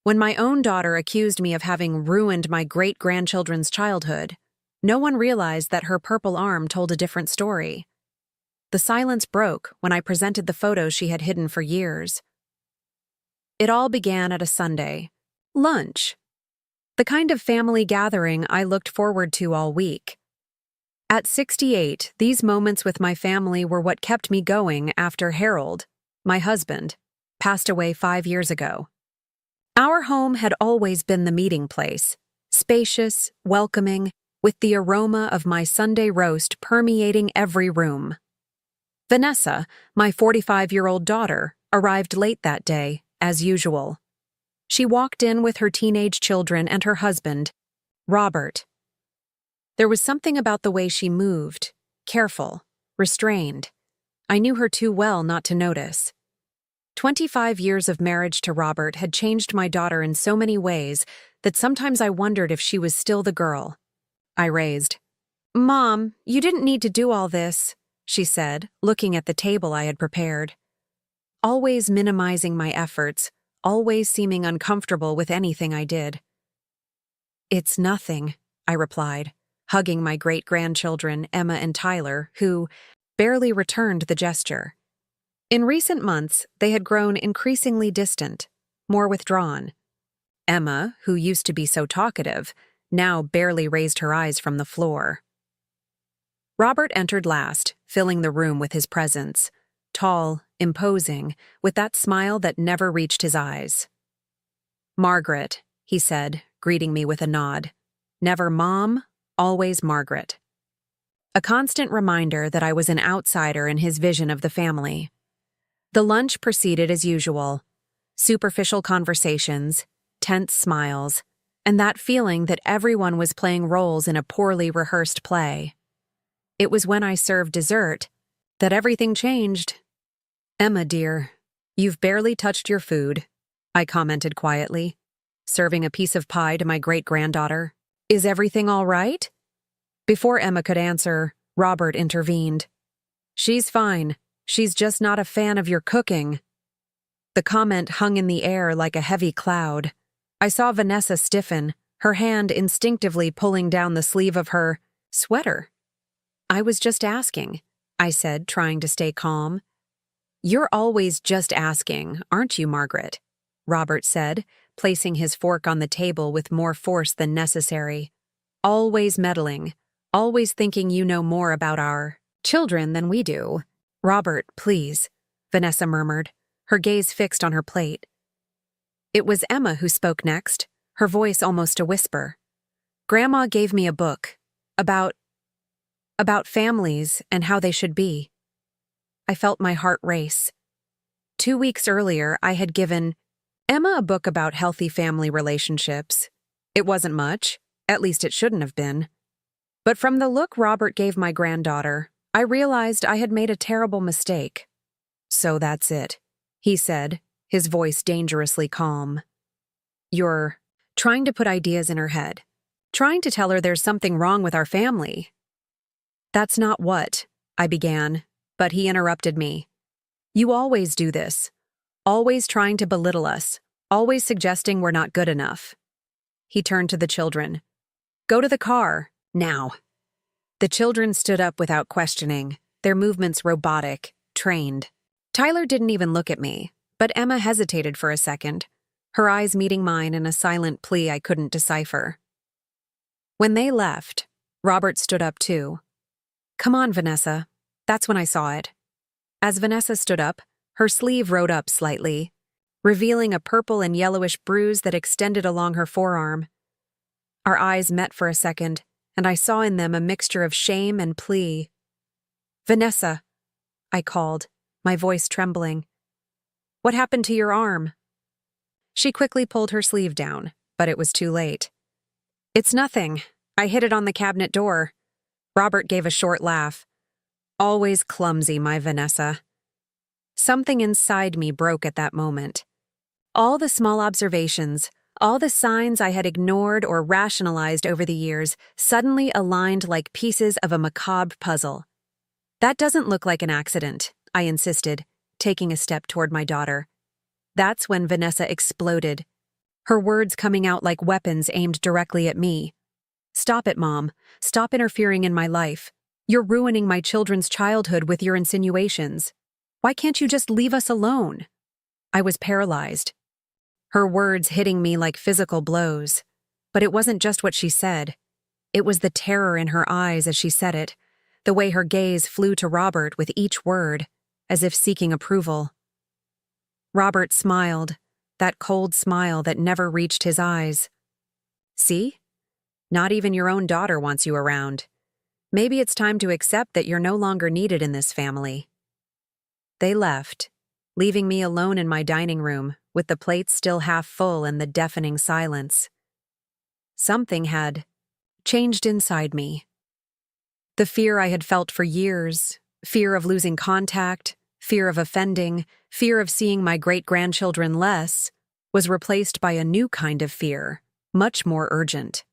When my own daughter accused me of having ruined my great-grandchildren's childhood, no one realized that her purple arm told a different story. The silence broke when I presented the photos she had hidden for years. It all began at a Sunday. Lunch. The kind of family gathering I looked forward to all week. At 68, these moments with my family were what kept me going after Harold, my husband, passed away 5 years ago. Our home had always been the meeting place, spacious, welcoming, with the aroma of my Sunday roast permeating every room. Vanessa, my 45-year-old daughter, arrived late that day, as usual. She walked in with her teenage children and her husband, Robert. There was something about the way she moved, careful, restrained. I knew her too well not to notice. 25 years of marriage to Robert had changed my daughter in so many ways that sometimes I wondered if she was still the girl. I raised. "Mom, you didn't need to do all this," she said, looking at the table I had prepared. Always minimizing my efforts, always seeming uncomfortable with anything I did. "It's nothing," I replied, hugging my great-grandchildren, Emma and Tyler, who barely returned the gesture. In recent months, they had grown increasingly distant, more withdrawn. Emma, who used to be so talkative, now barely raised her eyes from the floor. Robert entered last, filling the room with his presence, tall, imposing, with that smile that never reached his eyes. "Margaret," he said, greeting me with a nod. Never Mom, always Margaret. A constant reminder that I was an outsider in his vision of the family. The lunch proceeded as usual. Superficial conversations, tense smiles, and that feeling that everyone was playing roles in a poorly rehearsed play. It was when I served dessert that everything changed. "Emma, dear, you've barely touched your food," I commented quietly, serving a piece of pie to my great-granddaughter. "Is everything all right?" Before Emma could answer, Robert intervened. "She's fine. She's just not a fan of your cooking." The comment hung in the air like a heavy cloud. I saw Vanessa stiffen, her hand instinctively pulling down the sleeve of her sweater. "I was just asking," I said, trying to stay calm. "You're always just asking, aren't you, Margaret?" Robert said, placing his fork on the table with more force than necessary. "Always meddling, always thinking you know more about our children than we do." "Robert, please," Vanessa murmured, her gaze fixed on her plate. It was Emma who spoke next, her voice almost a whisper. "Grandma gave me a book about families and how they should be." I felt my heart race. 2 weeks earlier, I had given Emma a book about healthy family relationships. It wasn't much, at least it shouldn't have been. But from the look Robert gave my granddaughter, I realized I had made a terrible mistake. "So that's it," he said, his voice dangerously calm. "You're trying to put ideas in her head, trying to tell her there's something wrong with our family." "That's not what," I began, but he interrupted me. "You always do this, always trying to belittle us, always suggesting we're not good enough." He turned to the children. "Go to the car, now." The children stood up without questioning, their movements robotic, trained. Tyler didn't even look at me, but Emma hesitated for a second, her eyes meeting mine in a silent plea I couldn't decipher. When they left, Robert stood up too. "Come on, Vanessa." That's when I saw it. As Vanessa stood up, her sleeve rode up slightly, revealing a purple and yellowish bruise that extended along her forearm. Our eyes met for a second, and I saw in them a mixture of shame and plea. "Vanessa," I called, my voice trembling. "What happened to your arm?" She quickly pulled her sleeve down, but it was too late. "It's nothing. I hit it on the cabinet door." Robert gave a short laugh. Always clumsy, my Vanessa. Something inside me broke at that moment. All the small observations, all the signs I had ignored or rationalized over the years suddenly aligned like pieces of a macabre puzzle. "That doesn't look like an accident," I insisted, taking a step toward my daughter. That's when Vanessa exploded. her words coming out like weapons aimed directly at me. "Stop it, Mom. Stop interfering in my life. You're ruining my children's childhood with your insinuations. Why can't you just leave us alone?" I was paralyzed, her words hitting me like physical blows. But it wasn't just what she said. It was the terror in her eyes as she said it, the way her gaze flew to Robert with each word, as if seeking approval. Robert smiled, that cold smile that never reached his eyes. "See? Not even your own daughter wants you around. Maybe it's time to accept that you're no longer needed in this family." They left, leaving me alone in my dining room, with the plates still half full and the deafening silence. Something had changed inside me. The fear I had felt for years, fear of losing contact, fear of offending, fear of seeing my great-grandchildren less, was replaced by a new kind of fear, much more urgent.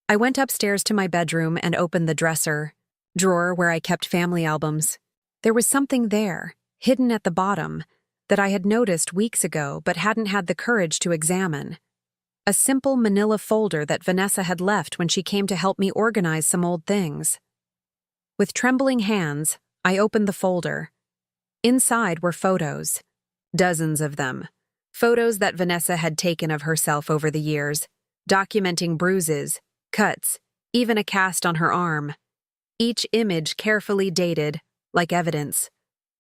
I went upstairs to my bedroom and opened the drawer where I kept family albums. There was something there, hidden at the bottom, that I had noticed weeks ago but hadn't had the courage to examine. A simple manila folder that Vanessa had left when she came to help me organize some old things. With trembling hands, I opened the folder. Inside were photos. Dozens of them. Photos that Vanessa had taken of herself over the years, documenting bruises, cuts, even a cast on her arm. Each image carefully dated, like evidence,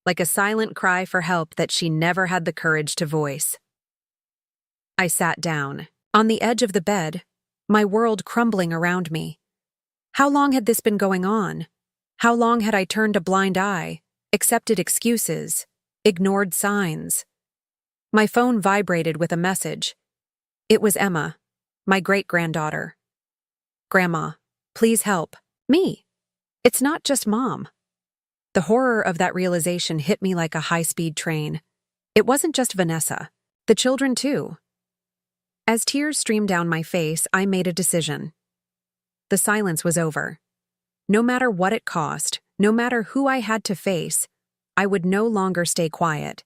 like a silent cry for help that she never had the courage to voice. I sat down, on the edge of the bed, my world crumbling around me. How long had this been going on? How long had I turned a blind eye, accepted excuses, ignored signs? My phone vibrated with a message. It was Emma, my great-granddaughter. "Grandma, please help. Me. It's not just Mom." The horror of that realization hit me like a high-speed train. It wasn't just Vanessa. The children, too. As tears streamed down my face, I made a decision. The silence was over. No matter what it cost, no matter who I had to face, I would no longer stay quiet.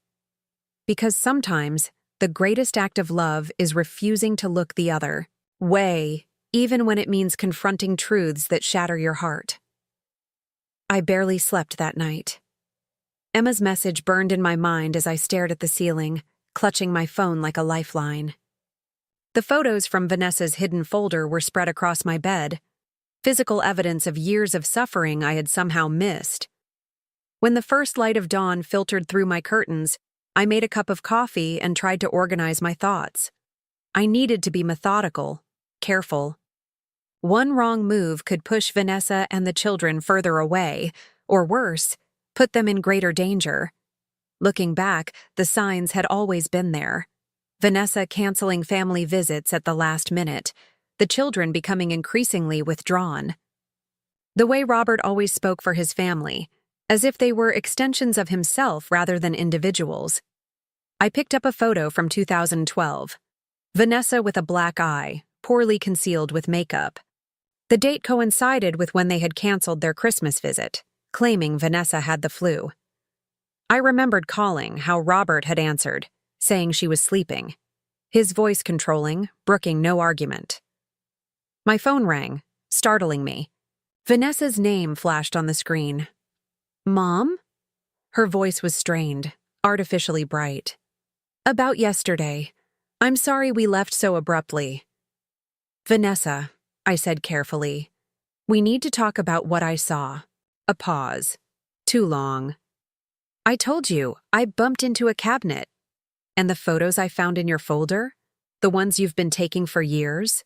Because sometimes, the greatest act of love is refusing to look the other way, even when it means confronting truths that shatter your heart. I barely slept that night. Emma's message burned in my mind as I stared at the ceiling, clutching my phone like a lifeline. The photos from Vanessa's hidden folder were spread across my bed, physical evidence of years of suffering I had somehow missed. When the first light of dawn filtered through my curtains, I made a cup of coffee and tried to organize my thoughts. I needed to be methodical, careful. One wrong move could push Vanessa and the children further away, or worse, put them in greater danger. Looking back, the signs had always been there. Vanessa canceling family visits at the last minute, the children becoming increasingly withdrawn. The way Robert always spoke for his family, as if they were extensions of himself rather than individuals. I picked up a photo from 2012. Vanessa with a black eye, poorly concealed with makeup. The date coincided with when they had canceled their Christmas visit, claiming Vanessa had the flu. I remembered calling how Robert had answered, saying she was sleeping. His voice controlling, brooking no argument. My phone rang, startling me. Vanessa's name flashed on the screen. "Mom?" Her voice was strained, artificially bright. "About yesterday. I'm sorry we left so abruptly." "Vanessa," I said carefully, "we need to talk about what I saw." A pause. Too long. "I told you, I bumped into a cabinet. And the photos I found in your folder? The ones you've been taking for years?"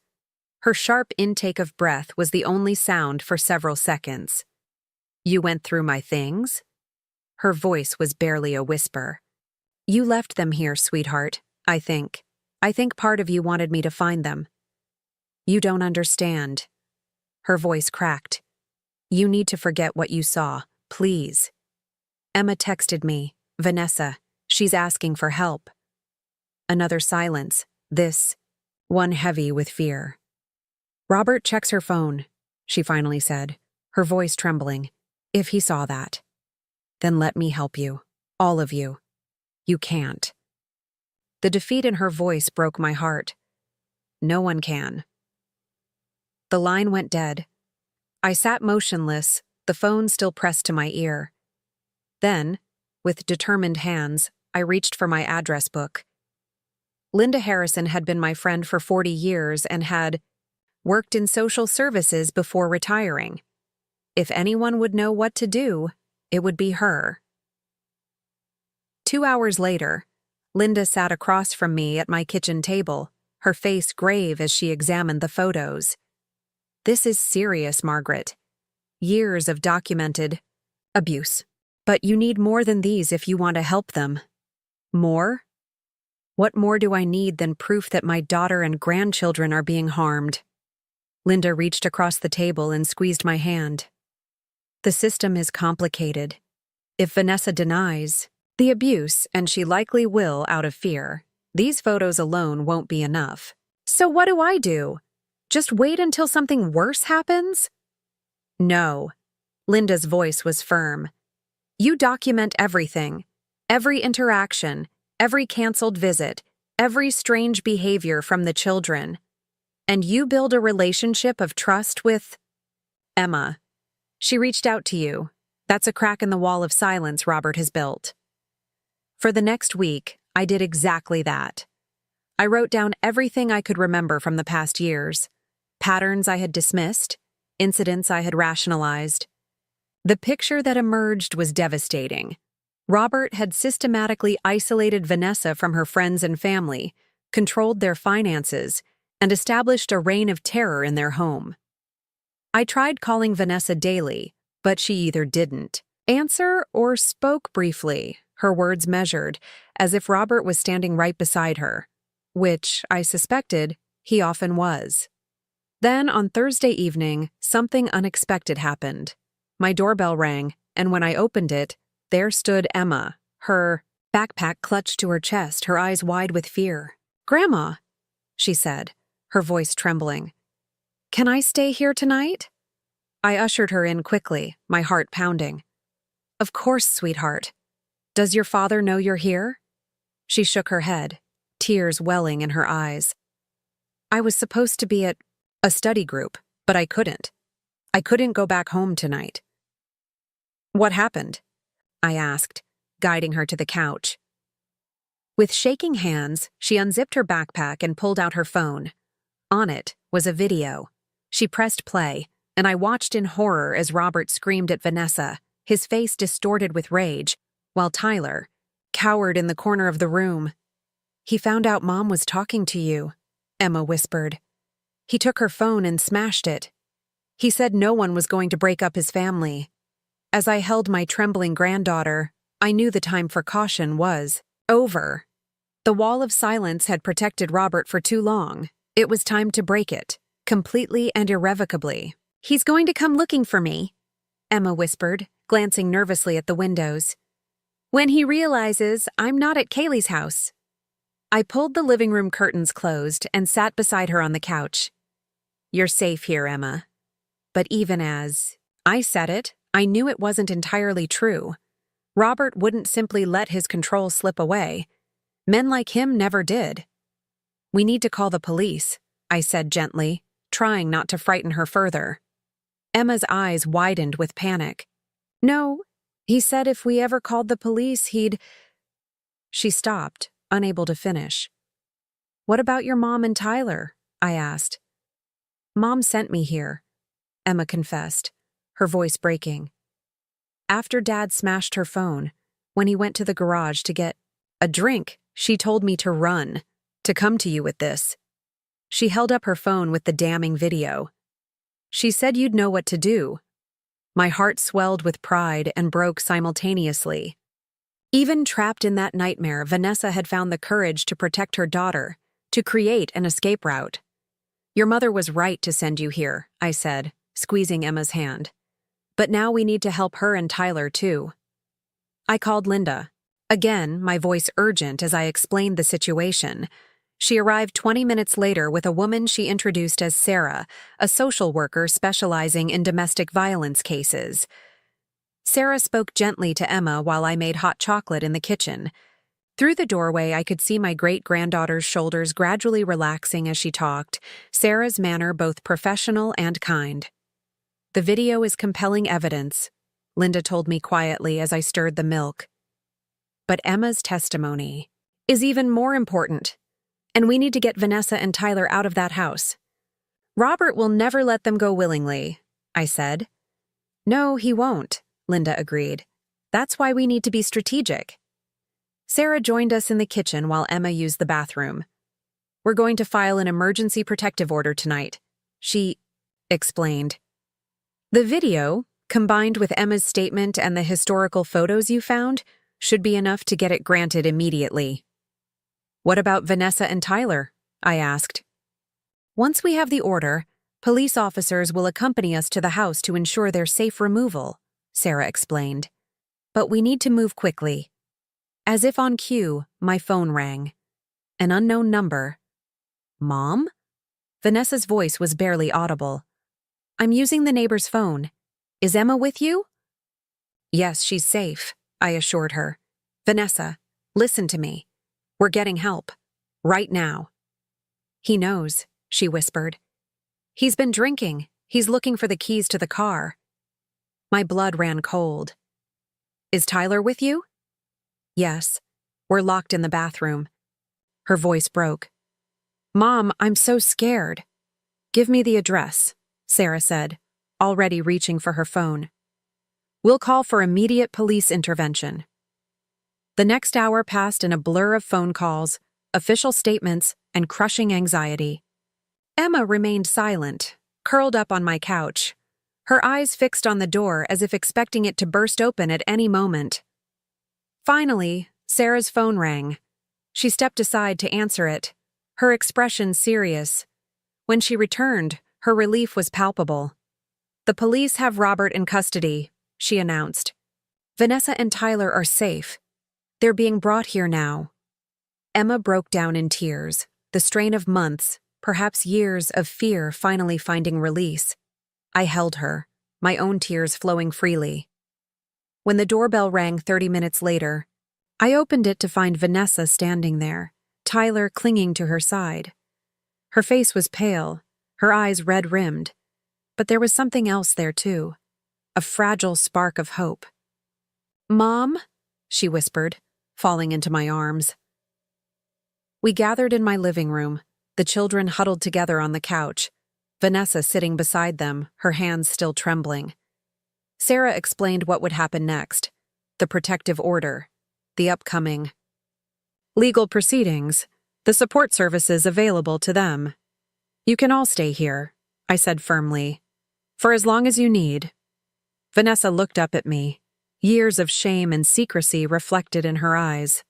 Her sharp intake of breath was the only sound for several seconds. "You went through my things?" Her voice was barely a whisper. "You left them here, sweetheart, I think. I think part of you wanted me to find them." "You don't understand." Her voice cracked. "You need to forget what you saw, please." "Emma texted me, Vanessa. She's asking for help." Another silence, this one heavy with fear. "Robert checks her phone," she finally said, her voice trembling. "If he saw that, then let me help you. All of you. You can't." The defeat in her voice broke my heart. No one can. The line went dead. I sat motionless, the phone still pressed to my ear. Then, with determined hands, I reached for my address book. Linda Harrison had been my friend for 40 years and had worked in social services before retiring. If anyone would know what to do, it would be her. 2 hours later, Linda sat across from me at my kitchen table, her face grave as she examined the photos. This is serious, Margaret. Years of documented abuse. But you need more than these if you want to help them. More? What more do I need than proof that my daughter and grandchildren are being harmed? Linda reached across the table and squeezed my hand. The system is complicated. If Vanessa denies the abuse, and she likely will out of fear, these photos alone won't be enough. So what do I do? Just wait until something worse happens? No. Linda's voice was firm. You document everything. Every interaction, every canceled visit, every strange behavior from the children. And you build a relationship of trust with Emma. She reached out to you. That's a crack in the wall of silence Robert has built. For the next week, I did exactly that. I wrote down everything I could remember from the past years. Patterns I had dismissed, incidents I had rationalized. The picture that emerged was devastating. Robert had systematically isolated Vanessa from her friends and family, controlled their finances, and established a reign of terror in their home. I tried calling Vanessa daily, but she either didn't answer or spoke briefly, her words measured, as if Robert was standing right beside her, which, I suspected, he often was. Then, on Thursday evening, something unexpected happened. My doorbell rang, and when I opened it, there stood Emma, her backpack clutched to her chest, her eyes wide with fear. "Grandma," she said, her voice trembling. "Can I stay here tonight?" I ushered her in quickly, my heart pounding. "Of course, sweetheart. Does your father know you're here?" She shook her head, tears welling in her eyes. "I was supposed to be at a study group, but I couldn't. I couldn't go back home tonight." "What happened?" I asked, guiding her to the couch. With shaking hands, she unzipped her backpack and pulled out her phone. On it was a video. She pressed play, and I watched in horror as Robert screamed at Vanessa, his face distorted with rage, while Tyler cowered in the corner of the room. "He found out Mom was talking to you," Emma whispered. "He took her phone and smashed it. He said no one was going to break up his family." As I held my trembling granddaughter, I knew the time for caution was over. The wall of silence had protected Robert for too long. It was time to break it, completely and irrevocably. "He's going to come looking for me," Emma whispered, glancing nervously at the windows. "When he realizes I'm not at Kaylee's house." I pulled the living room curtains closed and sat beside her on the couch. "You're safe here, Emma." But even as I said it, I knew it wasn't entirely true. Robert wouldn't simply let his control slip away. Men like him never did. "We need to call the police," I said gently, trying not to frighten her further. Emma's eyes widened with panic. "No, he said if we ever called the police, he'd—" She stopped, unable to finish. "What about your mom and Tyler?" I asked. "Mom sent me here," Emma confessed, her voice breaking. "After Dad smashed her phone, when he went to the garage to get a drink, she told me to run, to come to you with this." She held up her phone with the damning video. "She said you'd know what to do." My heart swelled with pride and broke simultaneously. Even trapped in that nightmare, Vanessa had found the courage to protect her daughter, to create an escape route. "Your mother was right to send you here," I said, squeezing Emma's hand. "But now we need to help her and Tyler, too." I called Linda. Again, my voice urgent as I explained the situation. She arrived 20 minutes later with a woman she introduced as Sarah, a social worker specializing in domestic violence cases. Sarah spoke gently to Emma while I made hot chocolate in the kitchen. Through the doorway, I could see my great-granddaughter's shoulders gradually relaxing as she talked, Sarah's manner both professional and kind. "The video is compelling evidence," Linda told me quietly as I stirred the milk. "But Emma's testimony is even more important, and we need to get Vanessa and Tyler out of that house." "Robert will never let them go willingly," I said. "No, he won't," Linda agreed. "That's why we need to be strategic." Sarah joined us in the kitchen while Emma used the bathroom. "We're going to file an emergency protective order tonight," she explained. "The video, combined with Emma's statement and the historical photos you found, should be enough to get it granted immediately." "What about Vanessa and Tyler?" I asked. "Once we have the order, police officers will accompany us to the house to ensure their safe removal," Sarah explained. "But we need to move quickly." As if on cue, my phone rang. An unknown number. "Mom?" Vanessa's voice was barely audible. "I'm using the neighbor's phone. Is Emma with you?" "Yes, she's safe," I assured her. "Vanessa, listen to me. We're getting help. Right now." "He knows," she whispered. "He's been drinking. He's looking for the keys to the car." My blood ran cold. "Is Tyler with you?" "Yes. We're locked in the bathroom." Her voice broke. "Mom, I'm so scared." "Give me the address," Sarah said, already reaching for her phone. "We'll call for immediate police intervention." The next hour passed in a blur of phone calls, official statements, and crushing anxiety. Emma remained silent, curled up on my couch, her eyes fixed on the door as if expecting it to burst open at any moment. Finally, Sarah's phone rang. She stepped aside to answer it, her expression serious. When she returned, her relief was palpable. "The police have Robert in custody," she announced. "Vanessa and Tyler are safe. They're being brought here now." Emma broke down in tears, the strain of months, perhaps years of fear finally finding release. I held her, my own tears flowing freely. When the doorbell rang 30 minutes later, I opened it to find Vanessa standing there, Tyler clinging to her side. Her face was pale, her eyes red-rimmed, but there was something else there too, a fragile spark of hope. "Mom?" she whispered, falling into my arms. We gathered in my living room, the children huddled together on the couch, Vanessa sitting beside them, her hands still trembling. Sarah explained what would happen next, the protective order, the upcoming legal proceedings, the support services available to them. "You can all stay here," I said firmly, "for as long as you need." Vanessa looked up at me, years of shame and secrecy reflected in her eyes.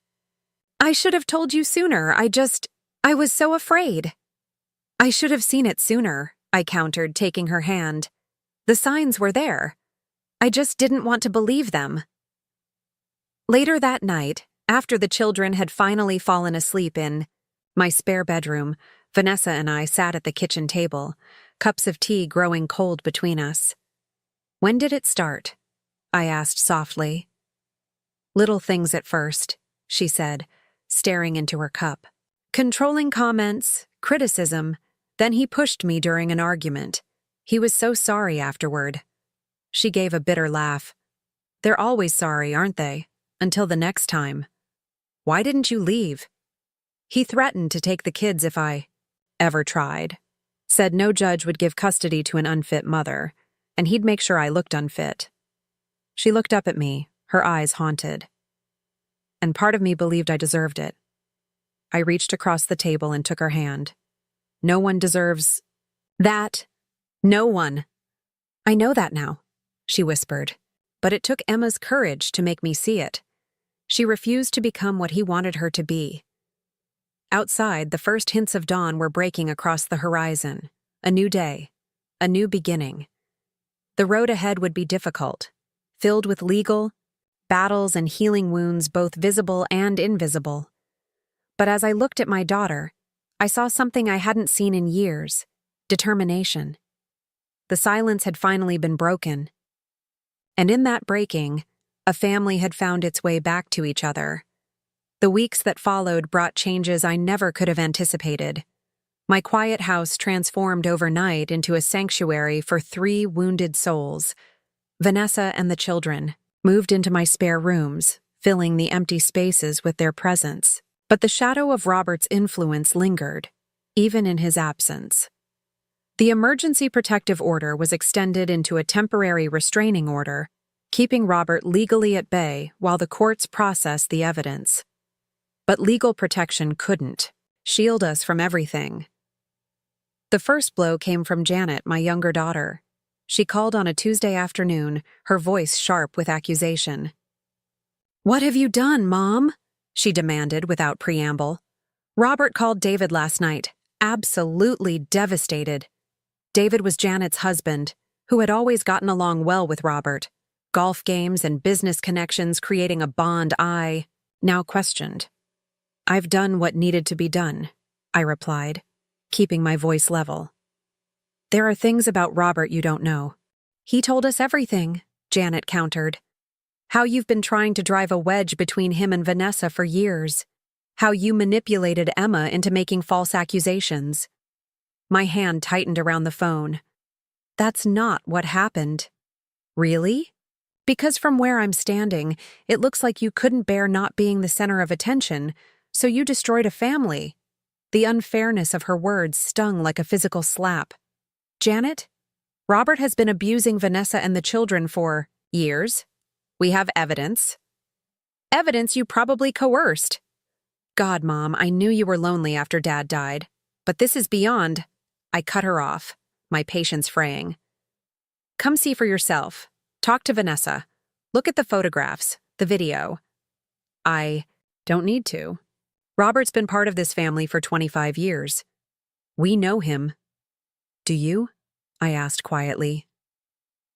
"I should have told you sooner, I was so afraid." "I should have seen it sooner," I countered, taking her hand. "The signs were there. I just didn't want to believe them." Later that night, after the children had finally fallen asleep in my spare bedroom, Vanessa and I sat at the kitchen table, cups of tea growing cold between us. "When did it start?" I asked softly. "Little things at first," she said, staring into her cup. "Controlling comments, criticism, then he pushed me during an argument. He was so sorry afterward." She gave a bitter laugh. "They're always sorry, aren't they? Until the next time." "Why didn't you leave?" "He threatened to take the kids if I ever tried. Said no judge would give custody to an unfit mother, and he'd make sure I looked unfit." She looked up at me, her eyes haunted. And part of me believed I deserved it. I reached across the table and took her hand. "No one deserves that. No one." "I know that now," she whispered, but it took Emma's courage to make me see it. She refused to become what he wanted her to be. Outside, the first hints of dawn were breaking across the horizon. A new day, a new beginning. The road ahead would be difficult, filled with legal battles and healing wounds both visible and invisible. But as I looked at my daughter, I saw something I hadn't seen in years: determination. The silence had finally been broken. And in that breaking, a family had found its way back to each other. The weeks that followed brought changes I never could have anticipated. My quiet house transformed overnight into a sanctuary for 3 wounded souls. Vanessa and the children moved into my spare rooms, filling the empty spaces with their presence. But the shadow of Robert's influence lingered, even in his absence. The emergency protective order was extended into a temporary restraining order, keeping Robert legally at bay while the courts processed the evidence. But legal protection couldn't shield us from everything. The first blow came from Janet, my younger daughter. She called on a Tuesday afternoon, her voice sharp with accusation. "What have you done, Mom?" she demanded without preamble. Robert called David last night, absolutely devastated. David was Janet's husband, who had always gotten along well with Robert. Golf games and business connections creating a bond I now questioned. "I've done what needed to be done," I replied, keeping my voice level. "There are things about Robert you don't know." "He told us everything," Janet countered. "How you've been trying to drive a wedge between him and Vanessa for years. How you manipulated Emma into making false accusations." My hand tightened around the phone. "That's not what happened." "Really?" "Because from where I'm standing, it looks like you couldn't bear not being the center of attention, so you destroyed a family." The unfairness of her words stung like a physical slap. "Janet, Robert has been abusing Vanessa and the children for years. We have evidence. Evidence you probably coerced." "God, Mom, I knew you were lonely after Dad died. But this is beyond—" I cut her off, my patience fraying. "Come see for yourself. Talk to Vanessa. Look at the photographs, the video." "I don't need to. Robert's been part of this family for 25 years. We know him." "Do you?" I asked quietly.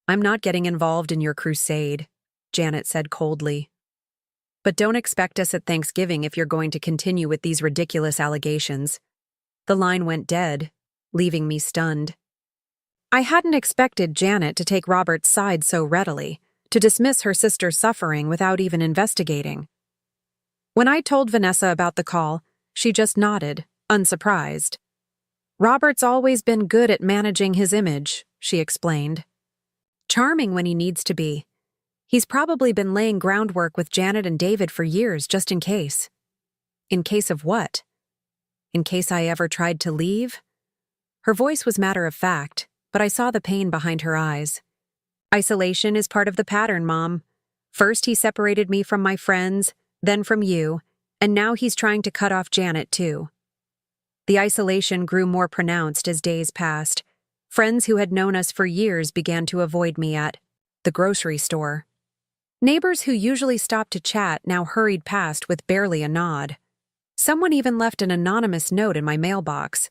"I'm not getting involved in your crusade," Janet said coldly. "But don't expect us at Thanksgiving if you're going to continue with these ridiculous allegations." The line went dead, leaving me stunned. I hadn't expected Janet to take Robert's side so readily, to dismiss her sister's suffering without even investigating. When I told Vanessa about the call, she just nodded, unsurprised. "Robert's always been good at managing his image," she explained. "Charming when he needs to be. He's probably been laying groundwork with Janet and David for years, just in case." "In case of what? In case I ever tried to leave?" Her voice was matter of fact, but I saw the pain behind her eyes. "Isolation is part of the pattern, Mom. First he separated me from my friends, then from you, and now he's trying to cut off Janet too." The isolation grew more pronounced as days passed. Friends who had known us for years began to avoid me at the grocery store. Neighbors who usually stopped to chat now hurried past with barely a nod. Someone even left an anonymous note in my mailbox.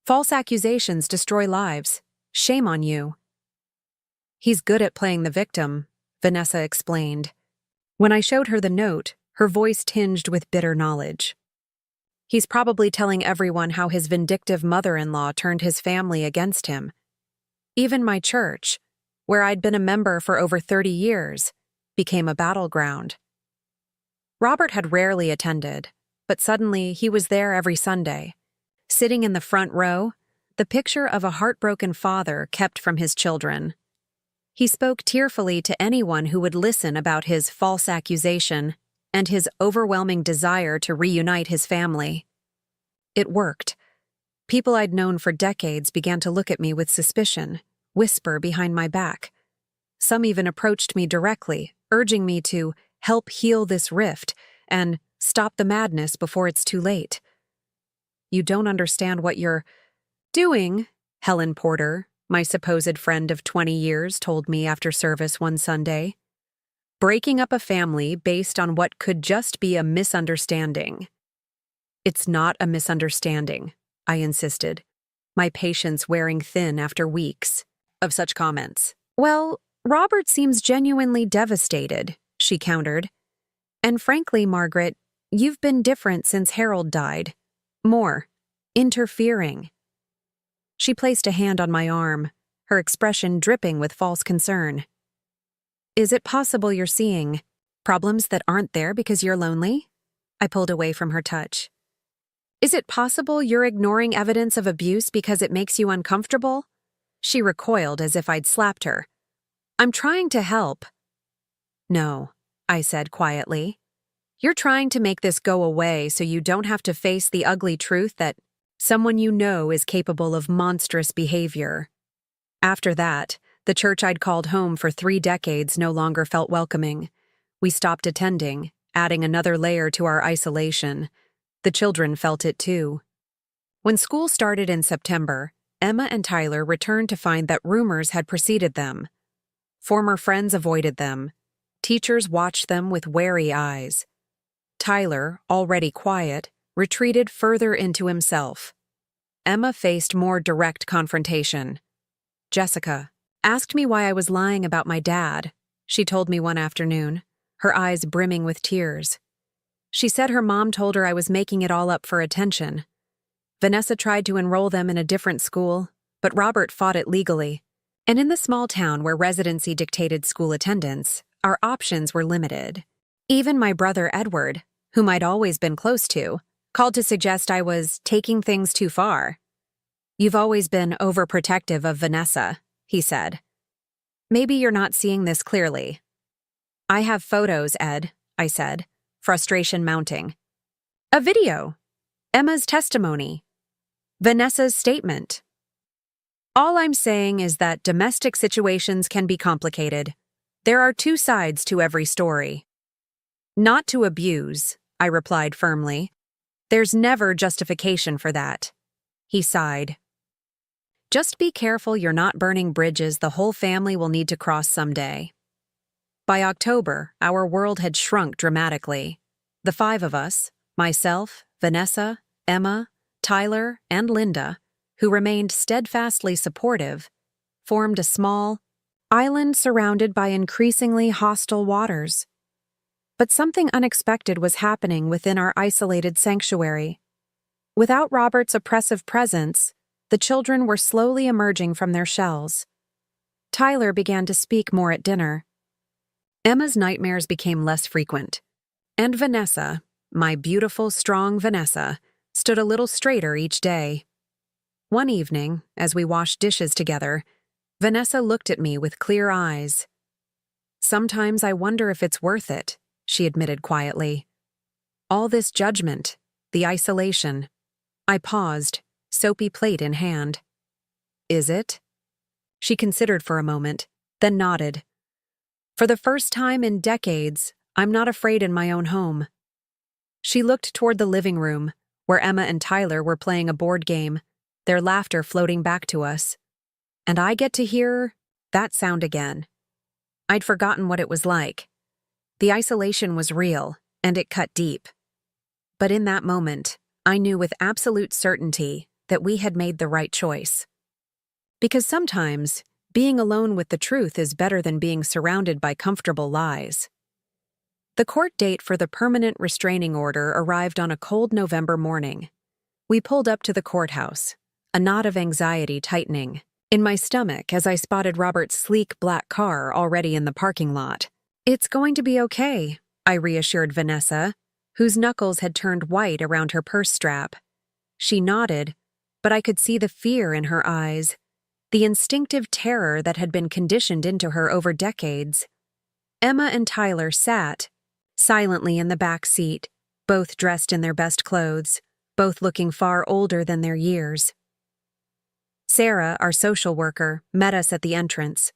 "False accusations destroy lives. Shame on you." "He's good at playing the victim," Vanessa explained. When I showed her the note, her voice tinged with bitter knowledge. "He's probably telling everyone how his vindictive mother-in-law turned his family against him. Even my church, where I'd been a member for over 30 years, became a battleground." Robert had rarely attended, but suddenly he was there every Sunday. Sitting in the front row, the picture of a heartbroken father kept from his children. He spoke tearfully to anyone who would listen about his false accusation and his overwhelming desire to reunite his family. It worked. People I'd known for decades began to look at me with suspicion, whisper behind my back. Some even approached me directly, urging me to help heal this rift and stop the madness before it's too late. "You don't understand what you're doing," Helen Porter, my supposed friend of 20 years, told me after service one Sunday. "Breaking up a family based on what could just be a misunderstanding." "It's not a misunderstanding," I insisted, my patience wearing thin after weeks of such comments. "Well, Robert seems genuinely devastated," she countered. "And frankly, Margaret, you've been different since Harold died. More interfering." She placed a hand on my arm, her expression dripping with false concern. "Is it possible you're seeing problems that aren't there because you're lonely?" I pulled away from her touch. Is it possible you're ignoring evidence of abuse because it makes you uncomfortable? She recoiled as if I'd slapped her. I'm trying to help. No, I said quietly. You're trying to make this go away so you don't have to face the ugly truth that someone you know is capable of monstrous behavior. After that, the church I'd called home for 3 decades no longer felt welcoming. We stopped attending, adding another layer to our isolation. The children felt it too. When school started in September, Emma and Tyler returned to find that rumors had preceded them. Former friends avoided them. Teachers watched them with wary eyes. Tyler, already quiet, retreated further into himself. Emma faced more direct confrontation. Jessica asked me why I was lying about my dad, she told me one afternoon, her eyes brimming with tears. She said her mom told her I was making it all up for attention. Vanessa tried to enroll them in a different school, but Robert fought it legally. And in the small town where residency dictated school attendance, our options were limited. Even my brother Edward, whom I'd always been close to, called to suggest I was taking things too far. You've always been overprotective of Vanessa, he said. Maybe you're not seeing this clearly. I have photos, Ed, I said, frustration mounting. A video. Emma's testimony. Vanessa's statement. All I'm saying is that domestic situations can be complicated. There are 2 sides to every story. Not to abuse, I replied firmly. There's never justification for that. He sighed. Just be careful you're not burning bridges the whole family will need to cross someday. By October, our world had shrunk dramatically. The 5 of us, myself, Vanessa, Emma, Tyler, and Linda, who remained steadfastly supportive, formed a small island surrounded by increasingly hostile waters. But something unexpected was happening within our isolated sanctuary. Without Robert's oppressive presence, the children were slowly emerging from their shells. Tyler began to speak more at dinner. Emma's nightmares became less frequent. And Vanessa, my beautiful, strong Vanessa, stood a little straighter each day. One evening, as we washed dishes together, Vanessa looked at me with clear eyes. Sometimes I wonder if it's worth it, she admitted quietly. All this judgment, the isolation. I paused, soapy plate in hand. Is it? She considered for a moment, then nodded. For the first time in decades, I'm not afraid in my own home. She looked toward the living room, where Emma and Tyler were playing a board game, their laughter floating back to us. And I get to hear that sound again. I'd forgotten what it was like. The isolation was real, and it cut deep. But in that moment, I knew with absolute certainty that we had made the right choice. Because sometimes, being alone with the truth is better than being surrounded by comfortable lies. The court date for the permanent restraining order arrived on a cold November morning. We pulled up to the courthouse, a knot of anxiety tightening in my stomach as I spotted Robert's sleek black car already in the parking lot. It's going to be okay, I reassured Vanessa, whose knuckles had turned white around her purse strap. She nodded, but I could see the fear in her eyes, the instinctive terror that had been conditioned into her over decades. Emma and Tyler sat silently in the back seat, both dressed in their best clothes, both looking far older than their years. Sarah, our social worker, met us at the entrance.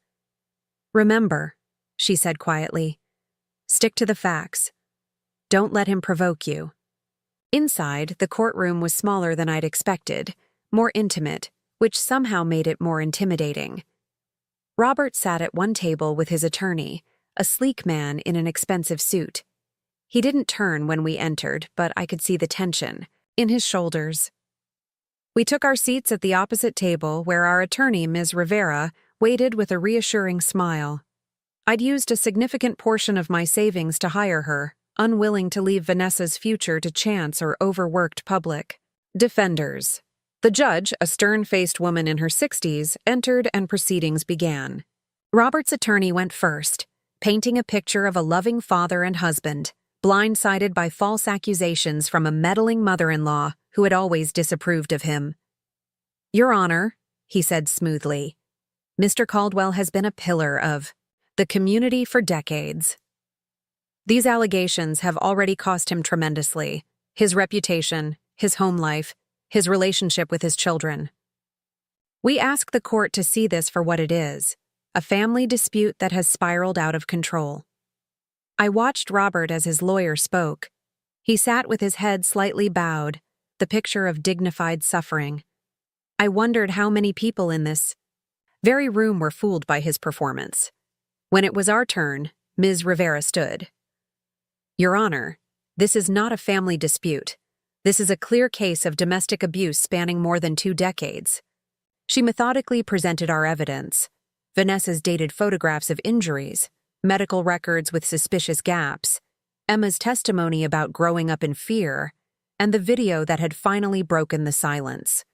Remember, she said quietly, stick to the facts. Don't let him provoke you. Inside, the courtroom was smaller than I'd expected, more intimate, which somehow made it more intimidating. Robert sat at one table with his attorney, a sleek man in an expensive suit. He didn't turn when we entered, but I could see the tension in his shoulders. We took our seats at the opposite table where our attorney, Ms. Rivera, waited with a reassuring smile. I'd used a significant portion of my savings to hire her, unwilling to leave Vanessa's future to chance or overworked public. Defenders. The judge, a stern-faced woman in her 60s, entered and proceedings began. Robert's attorney went first, painting a picture of a loving father and husband, blindsided by false accusations from a meddling mother-in-law who had always disapproved of him. "Your Honor," he said smoothly, "Mr. Caldwell has been a pillar of the community for decades. These allegations have already cost him tremendously: his reputation, his home life, his relationship with his children. We ask the court to see this for what it is, a family dispute that has spiraled out of control." I watched Robert as his lawyer spoke. He sat with his head slightly bowed, the picture of dignified suffering. I wondered how many people in this very room were fooled by his performance. When it was our turn, Ms. Rivera stood. "Your Honor, this is not a family dispute. This is a clear case of domestic abuse spanning more than 2 decades. She methodically presented our evidence: Vanessa's dated photographs of injuries, medical records with suspicious gaps, Emma's testimony about growing up in fear, and the video that had finally broken the silence."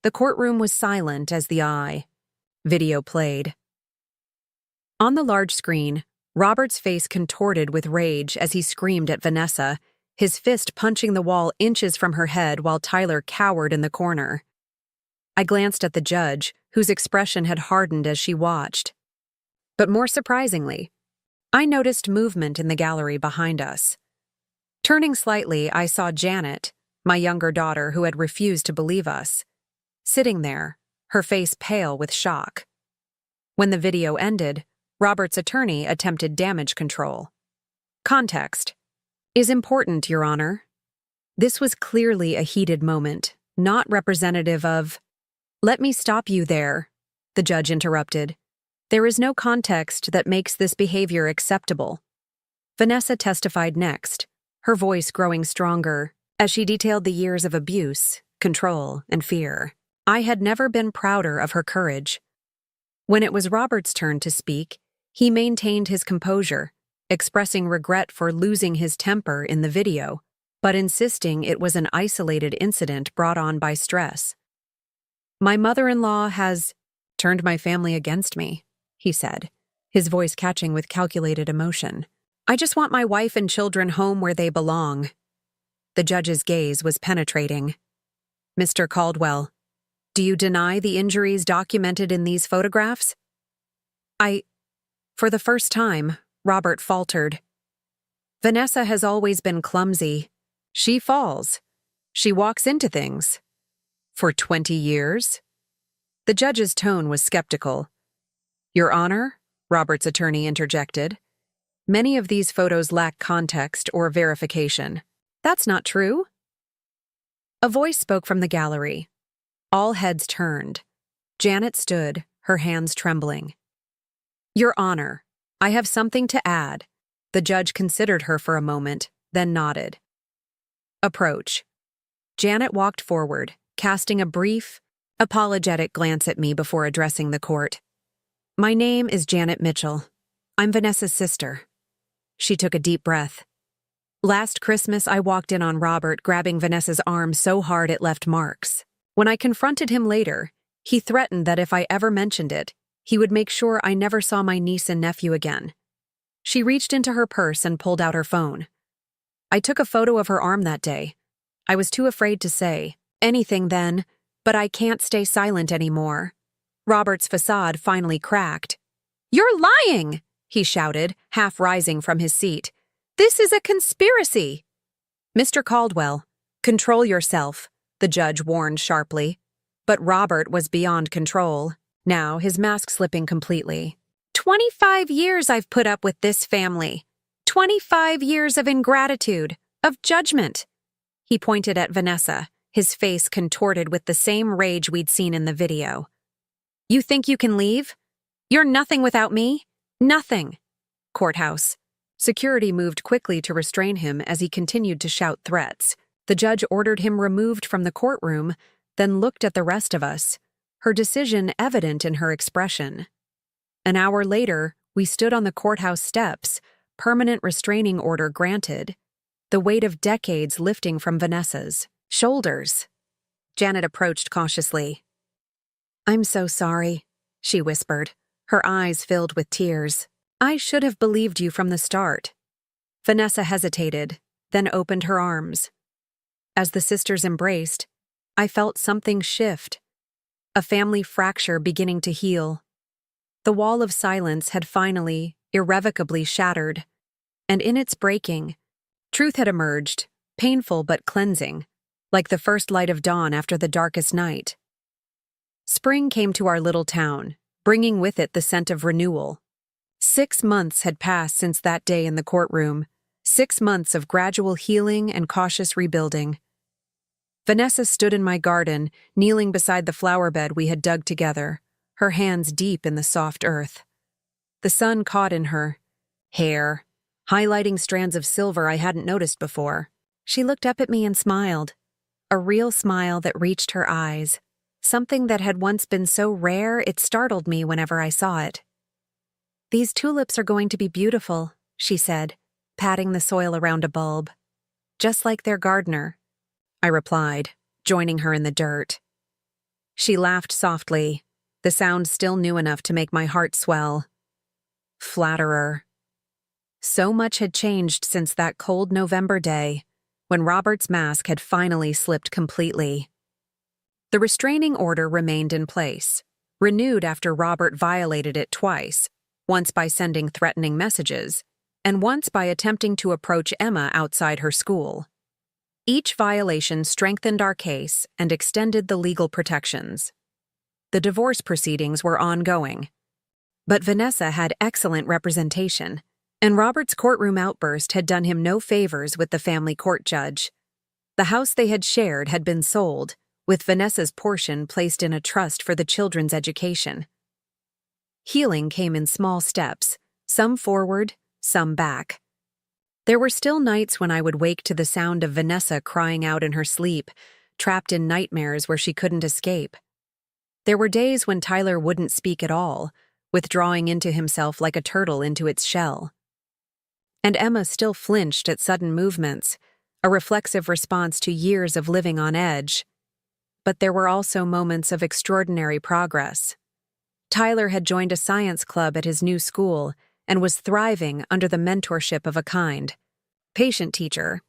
The courtroom was silent as the video played. On the large screen, Robert's face contorted with rage as he screamed at Vanessa, his fist punching the wall inches from her head while Tyler cowered in the corner. I glanced at the judge, whose expression had hardened as she watched. But more surprisingly, I noticed movement in the gallery behind us. Turning slightly, I saw Janet, my younger daughter who had refused to believe us, sitting there, her face pale with shock. When the video ended, Robert's attorney attempted damage control. Context is important, Your Honor. This was clearly a heated moment, not representative of— "Let me stop you there," the judge interrupted. "There is no context that makes this behavior acceptable." Vanessa testified next, her voice growing stronger as she detailed the years of abuse, control, and fear. I had never been prouder of her courage. When it was Robert's turn to speak, he maintained his composure, expressing regret for losing his temper in the video, but insisting it was an isolated incident brought on by stress. "My mother-in-law has turned my family against me," he said, his voice catching with calculated emotion. "I just want my wife and children home where they belong." The judge's gaze was penetrating. "Mr. Caldwell, do you deny the injuries documented in these photographs?" For the first time, Robert faltered. "Vanessa has always been clumsy. She falls. She walks into things. For 20 years? The judge's tone was skeptical. "Your Honor," Robert's attorney interjected, "many of these photos lack context or verification." "That's not true." A voice spoke from the gallery. All heads turned. Janet stood, her hands trembling. "Your Honor, I have something to add." The judge considered her for a moment, then nodded. "Approach." Janet walked forward, casting a brief, apologetic glance at me before addressing the court. "My name is Janet Mitchell. I'm Vanessa's sister." She took a deep breath. "Last Christmas, I walked in on Robert grabbing Vanessa's arm so hard it left marks. When I confronted him later, he threatened that if I ever mentioned it, he would make sure I never saw my niece and nephew again." She reached into her purse and pulled out her phone. "I took a photo of her arm that day. I was too afraid to say anything then, but I can't stay silent anymore." Robert's facade finally cracked. "You're lying!" he shouted, half rising from his seat. "This is a conspiracy!" "Mr. Caldwell, control yourself," the judge warned sharply. But Robert was beyond control, now his mask slipping completely. 25 years I've put up with this family. 25 years of ingratitude, of judgment." He pointed at Vanessa, his face contorted with the same rage we'd seen in the video. "You think you can leave? You're nothing without me. Nothing." Courthouse. Security moved quickly to restrain him as he continued to shout threats. The judge ordered him removed from the courtroom, then looked at the rest of us, her decision evident in her expression. An hour later, we stood on the courthouse steps, permanent restraining order granted, the weight of decades lifting from Vanessa's shoulders. Janet approached cautiously. "I'm so sorry," she whispered, her eyes filled with tears. "I should have believed you from the start." Vanessa hesitated, then opened her arms. As the sisters embraced, I felt something shift, a family fracture beginning to heal. The wall of silence had finally, irrevocably shattered, and in its breaking, truth had emerged, painful but cleansing, like the first light of dawn after the darkest night. Spring came to our little town, bringing with it the scent of renewal. 6 months had passed since that day in the courtroom, 6 months of gradual healing and cautious rebuilding. Vanessa stood in my garden, kneeling beside the flower bed we had dug together, her hands deep in the soft earth. The sun caught in her hair, highlighting strands of silver I hadn't noticed before. She looked up at me and smiled, a real smile that reached her eyes, something that had once been so rare it startled me whenever I saw it. "These tulips are going to be beautiful," she said, patting the soil around a bulb. "Just like their gardener," I replied, joining her in the dirt. She laughed softly, the sound still new enough to make my heart swell. Flatterer. So much had changed since that cold November day, when Robert's mask had finally slipped completely. The restraining order remained in place, renewed after Robert violated it twice, once by sending threatening messages, and once by attempting to approach Emma outside her school. Each violation strengthened our case and extended the legal protections. The divorce proceedings were ongoing. But Vanessa had excellent representation, and Robert's courtroom outburst had done him no favors with the family court judge. The house they had shared had been sold, with Vanessa's portion placed in a trust for the children's education. Healing came in small steps, some forward, some back. There were still nights when I would wake to the sound of Vanessa crying out in her sleep, trapped in nightmares where she couldn't escape. There were days when Tyler wouldn't speak at all, withdrawing into himself like a turtle into its shell. And Emma still flinched at sudden movements, a reflexive response to years of living on edge. But there were also moments of extraordinary progress. Tyler had joined a science club at his new school and was thriving under the mentorship of a kind patient teacher.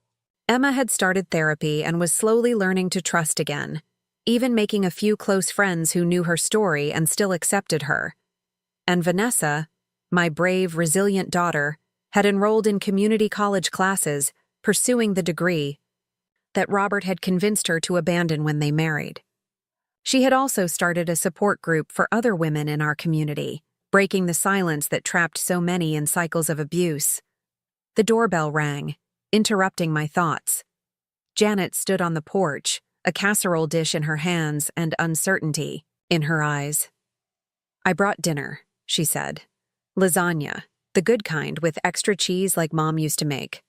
Emma had started therapy and was slowly learning to trust again, even making a few close friends who knew her story and still accepted her. And Vanessa, my brave, resilient daughter, had enrolled in community college classes, pursuing the degree that Robert had convinced her to abandon when they married. She had also started a support group for other women in our community, breaking the silence that trapped so many in cycles of abuse. The doorbell rang, interrupting my thoughts. Janet stood on the porch, a casserole dish in her hands and uncertainty in her eyes. "I brought dinner," she said. "Lasagna, the good kind with extra cheese like Mom used to make."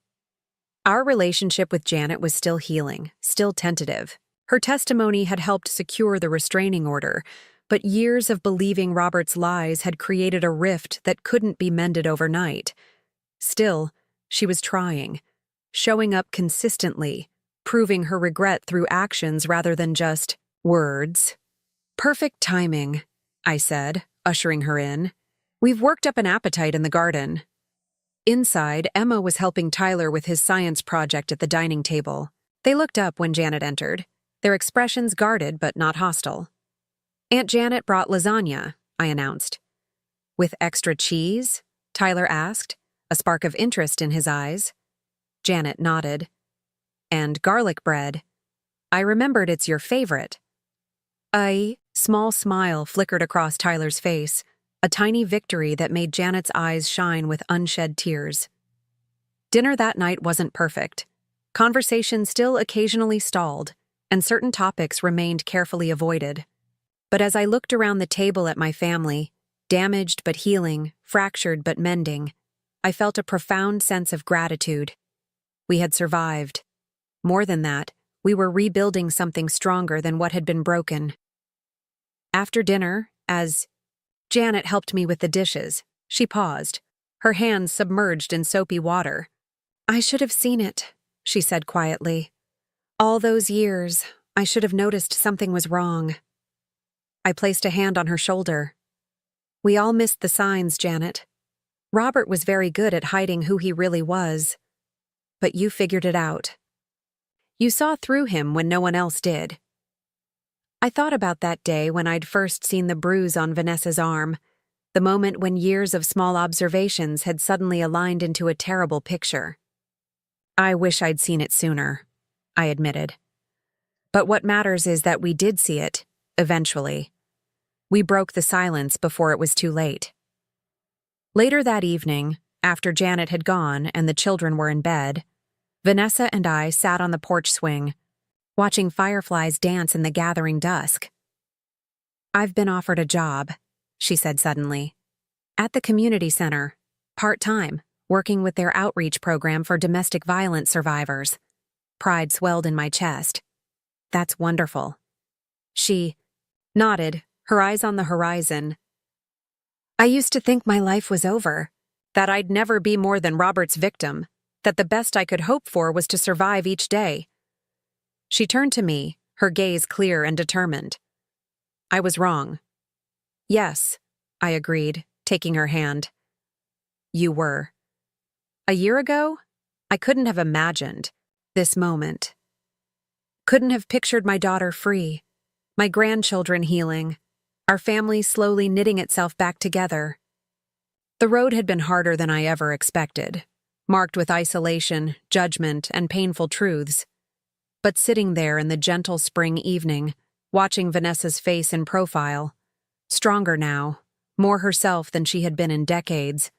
Our relationship with Janet was still healing, still tentative. Her testimony had helped secure the restraining order, but years of believing Robert's lies had created a rift that couldn't be mended overnight. Still, she was trying, showing up consistently, proving her regret through actions rather than just words. "Perfect timing," I said, ushering her in. "We've worked up an appetite in the garden." Inside, Emma was helping Tyler with his science project at the dining table. They looked up when Janet entered, their expressions guarded but not hostile. "Aunt Janet brought lasagna," I announced. "With extra cheese?" Tyler asked, a spark of interest in his eyes. Janet nodded. "And garlic bread. I remembered it's your favorite." A small smile flickered across Tyler's face, a tiny victory that made Janet's eyes shine with unshed tears. Dinner that night wasn't perfect. Conversation still occasionally stalled, and certain topics remained carefully avoided. But as I looked around the table at my family, damaged but healing, fractured but mending, I felt a profound sense of gratitude. We had survived. More than that, we were rebuilding something stronger than what had been broken. After dinner, as Janet helped me with the dishes, she paused, her hands submerged in soapy water. "I should have seen it," she said quietly. "All those years, I should have noticed something was wrong." I placed a hand on her shoulder. "We all missed the signs, Janet. Robert was very good at hiding who he really was. but you figured it out. You saw through him when no one else did. I thought about that day when I'd first seen the bruise on Vanessa's arm, the moment when years of small observations had suddenly aligned into a terrible picture. I wish I'd seen it sooner, I admitted. But what matters is that we did see it, eventually. We broke the silence before it was too late. Later that evening, after Janet had gone and the children were in bed, Vanessa and I sat on the porch swing, watching fireflies dance in the gathering dusk. "I've been offered a job," she said suddenly. "At the community center, part-time, working with their outreach program for domestic violence survivors." Pride swelled in my chest. "That's wonderful." She nodded, her eyes on the horizon. "I used to think my life was over, that I'd never be more than Robert's victim, that the best I could hope for was to survive each day." She turned to me, her gaze clear and determined. I was wrong. "Yes," I agreed, taking her hand. "You were. A year ago, I couldn't have imagined this moment. Couldn't have pictured my daughter free, my grandchildren healing, our family slowly knitting itself back together. The road had been harder than I ever expected, marked with isolation, judgment, and painful truths. But sitting there in the gentle spring evening, watching Vanessa's face in profile, stronger now, more herself than she had been in decades,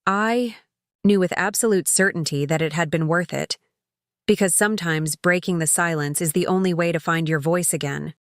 I knew with absolute certainty that it had been worth it, because sometimes breaking the silence is the only way to find your voice again.